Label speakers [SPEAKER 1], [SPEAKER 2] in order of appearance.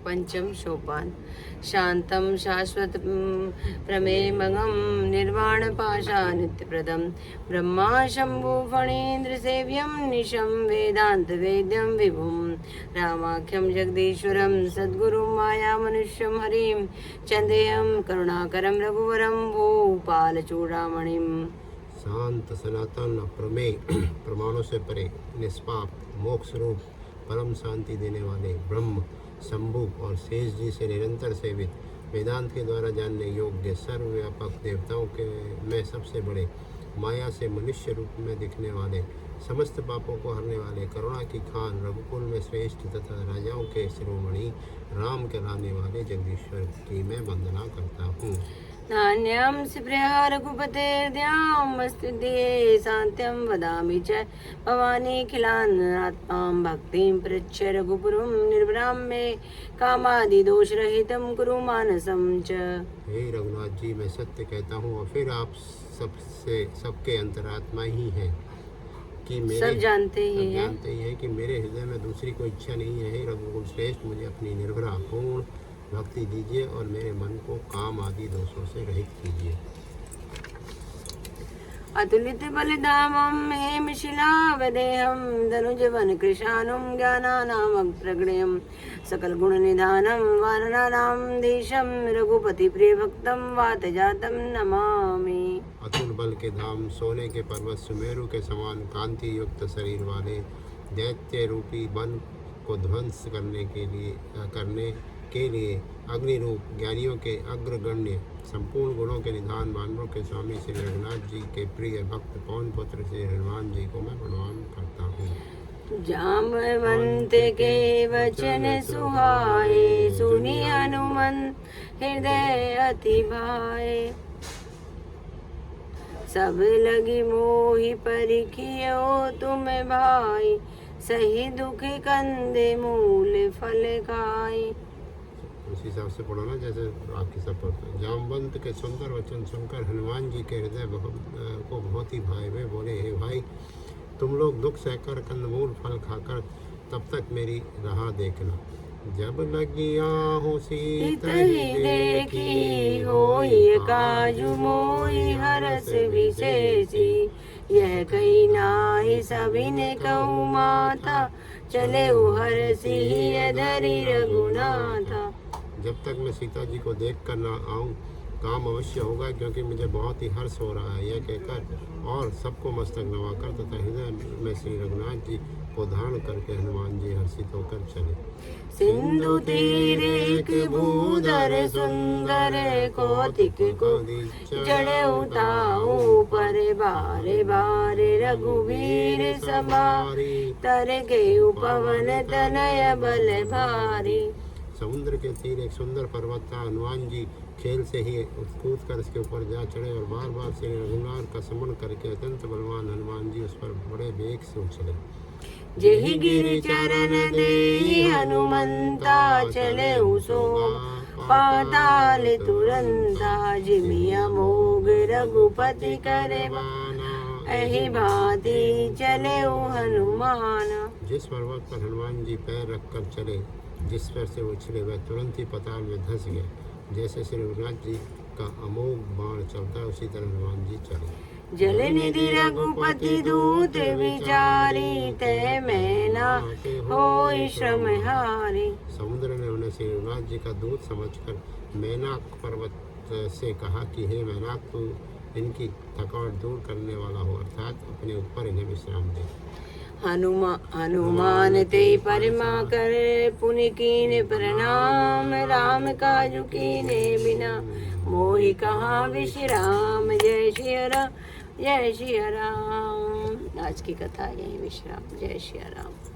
[SPEAKER 1] पंचम सोपान। शांतं शाश्वत प्रमेयमगं निर्वाण पाशा नित्यप्रदं ब्रह्मा शंभु फणीन्द्र सेव्यं निशं वेदांत वेद्यं विभुं रामाख्यं जगदीश्वरं सद्गुरुं माया मनुष्यं हरिं चंदेयं करुणाकरं रघुवरं भूपालचूड़ामणिं।
[SPEAKER 2] शांत सनातन प्रमेय प्रमाणों से परे निष्पाप मोक्ष रूप परम शांति देने वाले ब्रह्म शंभु और शेष जी से निरंतर सेवित वेदांत के द्वारा जानने योग्य सर्वव्यापक देवताओं के में सबसे बड़े माया से मनुष्य रूप में दिखने वाले समस्त पापों को हरने वाले करुणा की खान रघुकुल में श्रेष्ठ तथा राजाओं के शिरोमणि राम कहलाने वाले जगदीश्वर की मैं वंदना करता हूँ।
[SPEAKER 1] नान्यं स्प्रिया रघुपतेर्द्यामस्तुते शान्त्यं वदामि च भवानी खिलात्मां भक्तिं पृच्छ रघुपुरं निर्भरां मे कामादिदोषरहितं कुरु मानसं च।
[SPEAKER 2] हे रघुनाथ जी, मैं सत्य कहता हूँ और फिर आप सबके अंतरात्मा ही हैं कि मेरे
[SPEAKER 1] सब जानते ही
[SPEAKER 2] हैं कि मेरे हृदय में दूसरी कोई इच्छा नहीं है। हे रघुकुल श्रेष्ठ, मुझे अपनी निर्भरा पूर्ण भक्ति दीजिए और मेरे मन को काम आदि दोषों से रहित कीजिए।
[SPEAKER 1] अतुलित बलिधामं हेमशिलावदेहं धनुजवन कृशानुं ज्ञानानामं प्रगणयं सकल गुण निधानं वानराणां धीशं रघुपति प्रिय भक्तं वातजातं नमामि।
[SPEAKER 2] अतुल बल के धाम सोने के पर्वत सुमेरु के समान कांति युक्त शरीर वाले दैत्य रूपी वन को ध्वंस करने के लिए अग्नि रूप ज्ञानियों के अग्रगण्य संपूर्ण गुणों के निधान वानरों के स्वामी श्री रघुनाथ जी के प्रिय भक्त पवन पुत्र श्री हनुमान जी को मैं प्रणाम करता हूँ।
[SPEAKER 1] जाम्बवंत के वचन सुहाए सुनि हनुमंत हृदय अति भाए सब लगी मोहि परिखियो तुम भाई सही दुख कंदे मूल फल खाई।
[SPEAKER 2] उसी हिसाब से पढ़ो ना जैसे आपकी सब पढ़ते। जामवंत के सुंदर वचन सुनकर हनुमान जी के हृदय को बहुत ही भाए वे बोले, हे भाई, तुम लोग दुख सहकर कंदमूल फल खाकर तब तक मेरी राह देखना। जब लगिया हो सीतहि देखी होई काजु मोहि हरस विशेषी यह कही नाहि सभिने कहूँ माता चले हरसि धरि रघुनाथा। जब तक मैं सीता जी को देख कर ना आऊँ काम अवश्य होगा, क्योंकि मुझे बहुत ही हर्ष हो रहा है। यह कहकर और सबको मस्तक नवाकर तथा हृदय में श्री रघुनाथ जी को धारण करके हनुमान जी हर्षित होकर चले।
[SPEAKER 1] सिंधु तीर एक भूधर सुंदर कौतिक को जड़ उताऊ पर बारे बारे रघुवीर सवारी तर के पवन तनय बल भारी। समुद्र के तीर एक सुंदर पर्वत था। हनुमान जी खेल से ही कूद कर इसके ऊपर जा चढ़े और बार बार श्री रघुनाथ का स्मरण करके अत्यंत बलवान हनुमान जी उस पर बड़े वेग से उछले। जेहि गिरि चरण दे हनुमंता चले उसो पाताल तुरंता जिमिया मोग रघुपति करे एहि भांति चले हनुमान। जिस पर्वत पर हनुमान जी पैर रखकर चले, जिस पर से उछले, वह तुरंत ही पताल में धंस गए। जैसे श्री रघुनाथ जी का अमोघ बाण चलता उसी तरह हनुमान जी चले। जल निधि रघुपति दूत विचारी तय मैना होई श्रम हारी। समुद्र ने उन्हें श्री रघुनाथ जी का दूत समझकर मैनाक पर्वत से कहा कि हे मैनाक, तू इनकी थकावट दूर करने वाला हो, अर्थात अपने ऊपर इन्हें विश्राम दे। हनुमान ते परमा कर पुनि कीन प्रणाम राम काजु कीने बिना मोहि कहाँ विश्राम। जय श्री राम जय श्री राम। आज की कथा यही विश्राम। जय श्री राम।